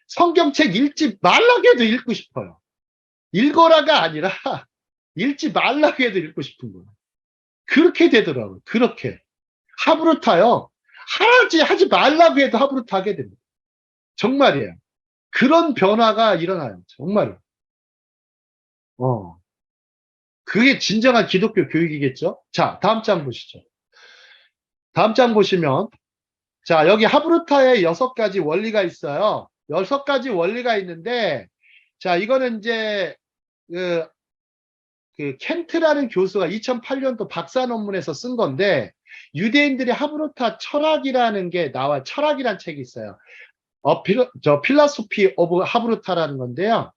성경책 읽지 말라고 해도 읽고 싶어요. 읽어라가 아니라 읽지 말라고 해도 읽고 싶은 거예요. 그렇게 되더라고요. 그렇게. 하브루타요. 하지 말라고 해도 하브루타 하게 됩니다. 정말이에요. 그런 변화가 일어나요. 정말로. 그게 진정한 기독교 교육이겠죠? 자, 다음 장 보시죠. 다음 장 보시면, 자, 여기 하브루타의 6가지 원리가 있어요. 6가지 원리가 있는데, 자, 이거는 이제, 그 켄트라는 교수가 2008년도 박사 논문에서 쓴 건데, 유대인들의 하브루타 철학이라는 게 나와, 철학이라는 책이 있어요. 필라소피 오브 하브루타라는 건데요.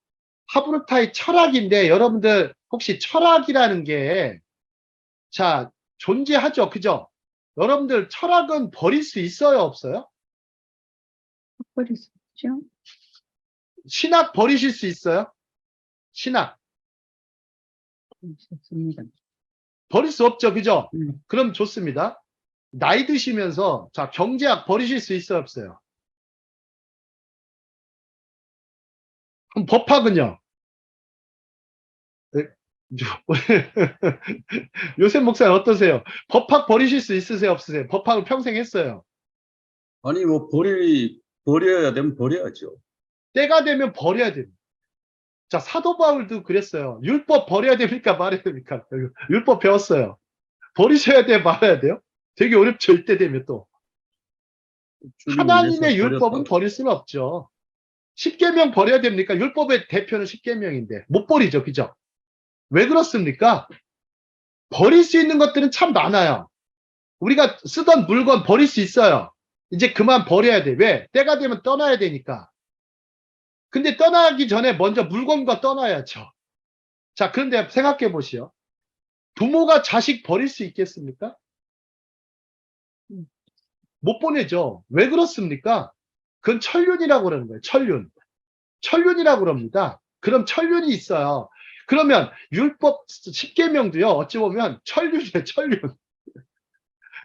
하브루타의 철학인데 여러분들 혹시 철학이라는 게 자 존재하죠, 그죠? 여러분들 철학은 버릴 수 있어요, 없어요? 버릴 수 있죠. 신학 버리실 수 있어요? 신학 좋습니다. 버릴 수 없죠, 그죠? 네. 그럼 좋습니다. 나이 드시면서 자 경제학 버리실 수 있어요, 없어요? 그럼 법학은요? 요셉 목사님 어떠세요? 법학 버리실 수 있으세요, 없으세요? 법학을 평생 했어요. 아니, 뭐, 버려야 되면 버려야죠. 때가 되면 버려야 됩니다. 자, 사도 바울도 그랬어요. 율법 버려야 됩니까? 말아야 됩니까? 율법 배웠어요. 버리셔야 돼요? 말아야 돼요? 되게 어렵죠, 이때 되면 또. 하나님의 율법은 버릴 수는 없죠. 십계명 버려야 됩니까? 율법의 대표는 십계명인데 못 버리죠, 그죠? 왜 그렇습니까? 버릴 수 있는 것들은 참 많아요. 우리가 쓰던 물건 버릴 수 있어요. 이제 그만 버려야 돼. 왜? 때가 되면 떠나야 되니까. 근데 떠나기 전에 먼저 물건과 떠나야죠. 자, 그런데 생각해 보시오. 부모가 자식 버릴 수 있겠습니까? 못 보내죠. 왜 그렇습니까? 그건 천륜이라고 그러는 거예요. 천륜. 천륜이라고 그럽니다. 그럼 천륜이 있어요. 그러면 율법 10계명도요. 어찌 보면 천륜이에요. 천륜.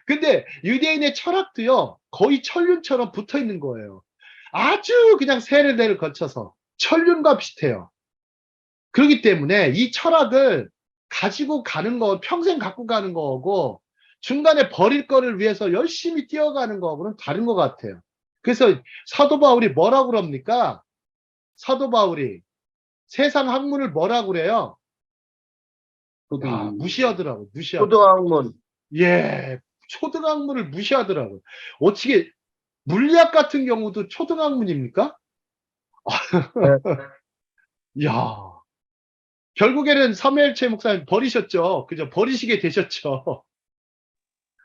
근데 유대인의 철학도요. 거의 천륜처럼 붙어 있는 거예요. 아주 그냥 세례를 거쳐서 천륜과 비슷해요. 그렇기 때문에 이 철학을 가지고 가는 거, 평생 갖고 가는 거고 중간에 버릴 거를 위해서 열심히 뛰어가는 거하고는 다른 것 같아요. 그래서 사도 바울이 뭐라고 그럽니까? 사도 바울이 세상 학문을 뭐라고 그래요? 야, 무시하더라고. 초등학문. 예, 초등학문을 무시하더라고요. 어떻게 물리학 같은 경우도 초등학문입니까? 야, 결국에는 사무엘체 목사님 버리셨죠. 그죠? 버리시게 되셨죠.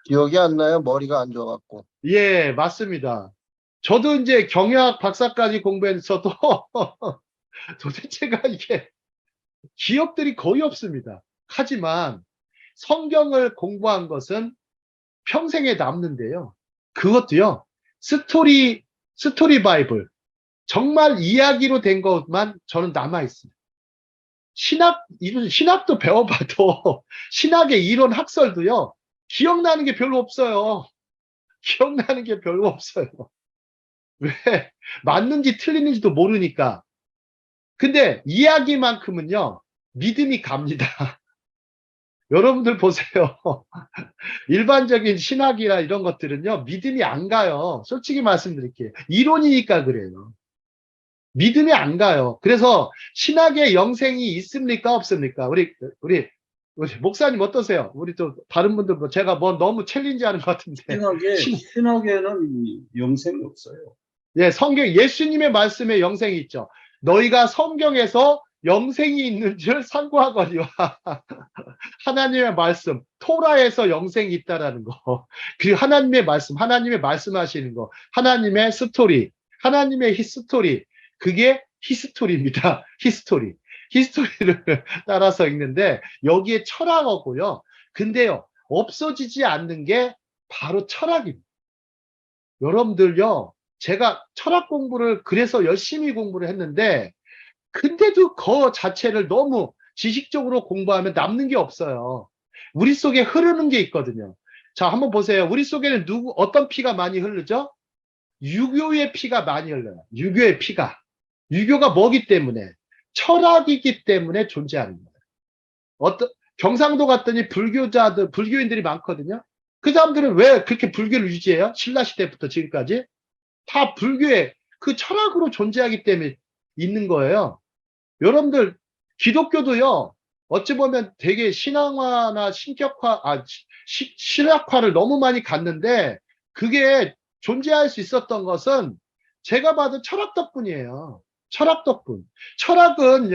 기억이 안 나요. 머리가 안 좋아갖고. 예, 맞습니다. 저도 이제 경영학 박사까지 공부했어도 도대체가 이게 기억들이 거의 없습니다. 하지만 성경을 공부한 것은 평생에 남는데요. 그것도요, 스토리 바이블. 정말 이야기로 된 것만 저는 남아있습니다. 신학도 배워봐도, 신학의 이론 학설도요, 기억나는 게 별로 없어요. 기억나는 게 별로 없어요. 왜? 맞는지 틀리는지도 모르니까. 근데 이야기만큼은요, 믿음이 갑니다. 여러분들 보세요. 일반적인 신학이나 이런 것들은요, 믿음이 안 가요. 솔직히 말씀드릴게요. 이론이니까 그래요. 믿음이 안 가요. 그래서 신학의 영생이 있습니까? 없습니까? 우리 목사님 어떠세요? 우리 또 다른 분들 뭐 제가 뭐 너무 챌린지 하는 것 같은데. 신학에는 영생이 없어요. 예, 예수님의 말씀에 영생이 있죠. 너희가 성경에서 영생이 있는 줄 상고하거니와 하나님의 말씀, 토라에서 영생이 있다라는 거. 그리고 하나님의 말씀, 하나님의 말씀하시는 거, 하나님의 스토리, 하나님의 히스토리. 그게 히스토리입니다. 히스토리. 히스토리를 따라서 읽는데 여기에 철학어고요. 근데요, 없어지지 않는 게 바로 철학입니다. 여러분들요, 제가 철학 공부를 그래서 열심히 공부를 했는데 근데도 그 자체를 너무 지식적으로 공부하면 남는 게 없어요. 우리 속에 흐르는 게 있거든요. 자, 한번 보세요. 우리 속에는 어떤 피가 많이 흐르죠? 유교의 피가 많이 흘러요. 유교의 피가. 유교가 뭐기 때문에? 철학이기 때문에 존재하는 거예요. 경상도 갔더니 불교인들이 많거든요. 그 사람들은 왜 그렇게 불교를 유지해요? 신라시대부터 지금까지? 다 불교의 그 철학으로 존재하기 때문에 있는 거예요. 여러분들, 기독교도요, 어찌 보면 되게 신앙화나 신학화를 너무 많이 갔는데, 그게 존재할 수 있었던 것은 제가 봐도 철학 덕분이에요. 철학 덕분. 철학은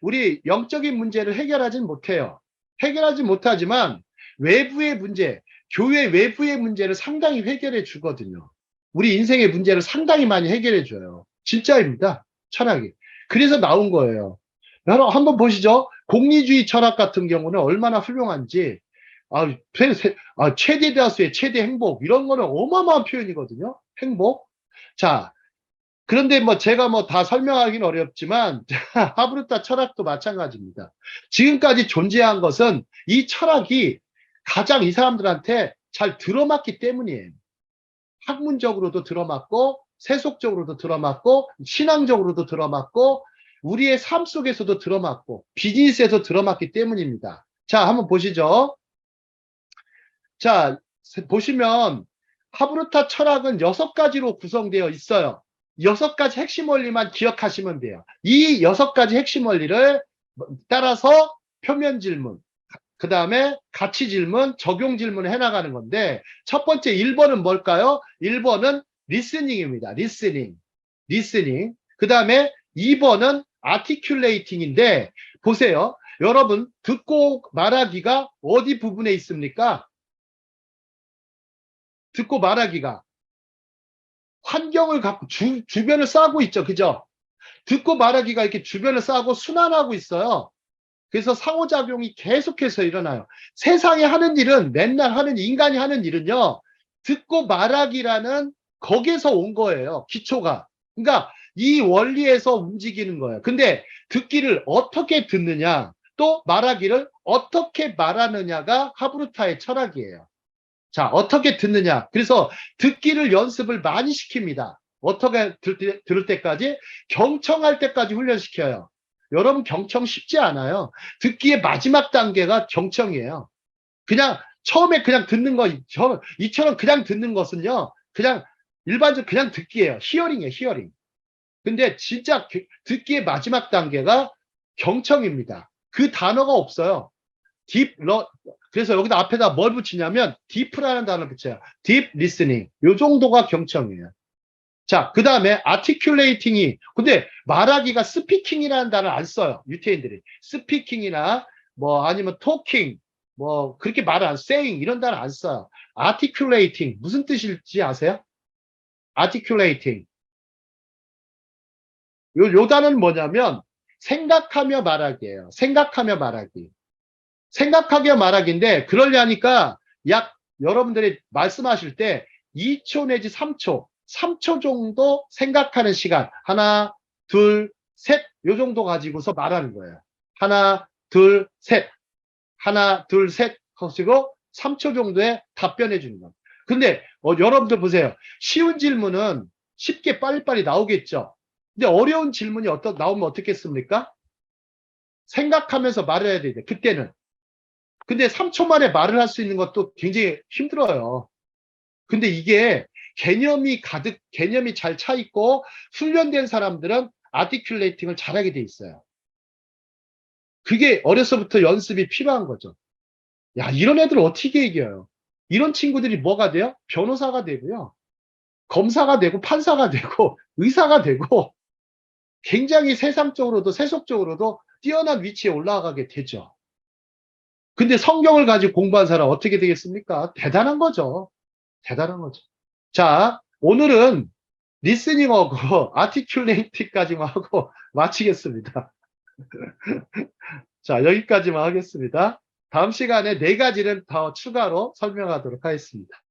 우리 영적인 문제를 해결하진 못해요. 해결하지 못하지만 외부의 문제, 교회 외부의 문제를 상당히 해결해 주거든요. 우리 인생의 문제를 상당히 많이 해결해 줘요. 진짜입니다. 철학이. 그래서 나온 거예요. 여러분 한번 보시죠. 공리주의 철학 같은 경우는 얼마나 훌륭한지. 최대 다수의 최대 행복, 이런 거는 어마어마한 표현이거든요. 행복. 자, 그런데 제가 다 설명하기는 어렵지만 하브르타 철학도 마찬가지입니다. 지금까지 존재한 것은 이 철학이 가장 이 사람들한테 잘 들어맞기 때문이에요. 학문적으로도 들어맞고, 세속적으로도 들어맞고, 신앙적으로도 들어맞고, 우리의 삶 속에서도 들어맞고, 비즈니스에서 들어맞기 때문입니다. 자, 한번 보시죠. 자, 보시면 하브르타 철학은 6가지로 구성되어 있어요. 6가지 핵심 원리만 기억하시면 돼요. 이 6가지 핵심 원리를 따라서 표면 질문, 그 다음에 가치 질문, 적용 질문을 해나가는 건데, 첫 번째 1번은 뭘까요? 1번은 리스닝입니다. 리스닝. 그 다음에 2번은 아티큘레이팅인데, 보세요. 여러분, 듣고 말하기가 어디 부분에 있습니까? 듣고 말하기가 환경을 갖고 주변을 싸고 있죠. 그죠? 듣고 말하기가 이렇게 주변을 싸고 순환하고 있어요. 그래서 상호작용이 계속해서 일어나요. 세상에 하는 일은, 맨날 인간이 하는 일은요, 듣고 말하기라는 거기에서 온 거예요. 기초가. 그러니까 이 원리에서 움직이는 거예요. 근데 듣기를 어떻게 듣느냐, 또 말하기를 어떻게 말하느냐가 하브르타의 철학이에요. 자, 어떻게 듣느냐. 그래서 듣기를 연습을 많이 시킵니다. 어떻게 들을 때까지? 경청할 때까지 훈련시켜요. 여러분, 경청 쉽지 않아요. 듣기의 마지막 단계가 경청이에요. 그냥 처음에 그냥 듣는 거, 이처럼 그냥 듣는 것은요, 그냥 일반적으로 그냥 듣기예요. 히어링이에요. 근데 진짜 듣기의 마지막 단계가 경청입니다. 그 단어가 없어요. 그래서 여기다 앞에다 뭘 붙이냐면 deep라는 단어를 붙여요. deep listening. 요 정도가 경청이에요. 자, 그 다음에 articulating이, 근데 말하기가 speaking이라는 단어를 안 써요. 유태인들이. speaking이나 아니면 talking, 그렇게 말을 안, saying 이런 단어 안 써요. articulating 무슨 뜻일지 아세요? articulating. 요 단어는 뭐냐면 생각하며 말하기예요. 생각하며 말하기인데, 그러려니까 여러분들이 말씀하실 때 2초 내지 3초, 3초 정도 생각하는 시간. 하나, 둘, 셋. 요 정도 가지고서 말하는 거예요. 하나, 둘, 셋. 하나, 둘, 셋. 하시고 3초 정도에 답변해 주는 겁니다. 근데 여러분들 보세요. 쉬운 질문은 쉽게 빨리빨리 나오겠죠. 근데 어려운 질문이 나오면 어떻겠습니까? 생각하면서 말해야 되죠. 그때는. 근데 3초 만에 말을 할 수 있는 것도 굉장히 힘들어요. 근데 이게 개념이 잘 차 있고 훈련된 사람들은 아티큘레이팅을 잘하게 돼 있어요. 그게 어려서부터 연습이 필요한 거죠. 야, 이런 애들 어떻게 이겨요? 이런 친구들이 뭐가 돼요? 변호사가 되고요. 검사가 되고 판사가 되고 의사가 되고 굉장히 세상적으로도 세속적으로도 뛰어난 위치에 올라가게 되죠. 근데 성경을 가지고 공부한 사람 어떻게 되겠습니까? 대단한 거죠. 대단한 거죠. 자, 오늘은 리스닝하고 아티큘레이팅까지만 하고 마치겠습니다. 자, 여기까지만 하겠습니다. 다음 시간에 4가지는 더 추가로 설명하도록 하겠습니다.